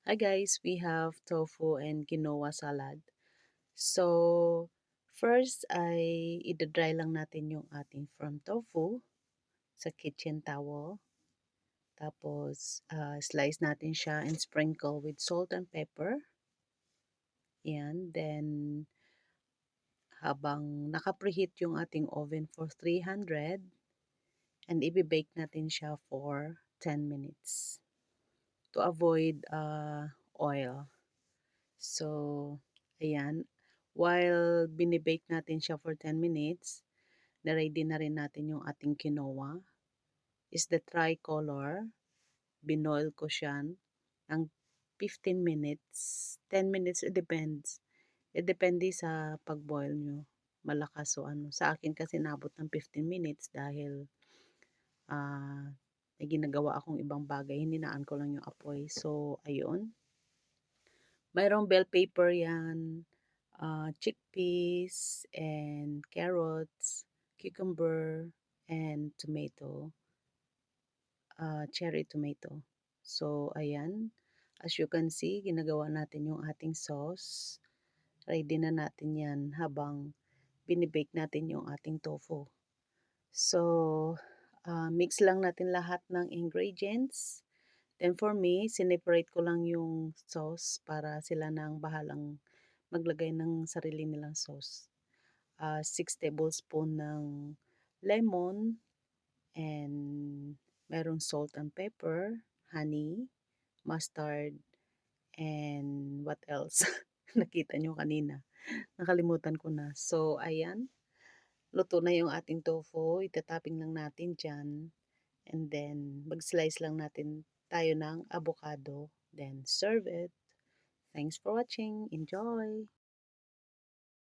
Hi guys, we have tofu and quinoa salad. So, first ay idadry lang natin yung ating from tofu sa kitchen towel. Tapos, slice natin siya and sprinkle with salt and pepper. Yan. Then, habang naka-preheat yung ating oven for 300, and i-bake natin siya for 10 minutes to avoid oil. So, ayan. While binibake natin siya for 10 minutes, na-ready na rin natin yung ating quinoa. Is the tricolor. Binoil ko siya ng 15 minutes. 10 minutes, it depends. It depende sa pag-boil nyo. Malakas o ano. Sa akin kasi nabot ng 15 minutes dahil may ginagawa akong ibang bagay. Hininaan ko lang yung apoy. So, ayun. Mayroong bell pepper yan, chickpeas, and carrots, cucumber, and tomato, cherry tomato. So, ayan. As you can see, ginagawa natin yung ating sauce. Ready na natin yan habang binibake natin yung ating tofu. So, mix lang natin lahat ng ingredients. Then for me, sineparate ko lang yung sauce para sila nang bahalang maglagay ng sarili nilang sauce. 6 tablespoon ng lemon and merong salt and pepper, honey, mustard, and what else? Nakita nyo kanina. Nakalimutan ko na. So, ayan. Luto na yung ating tofu. Itatapping lang natin dyan. And then, mag-slice lang natin tayo ng avocado. Then, serve it. Thanks for watching. Enjoy!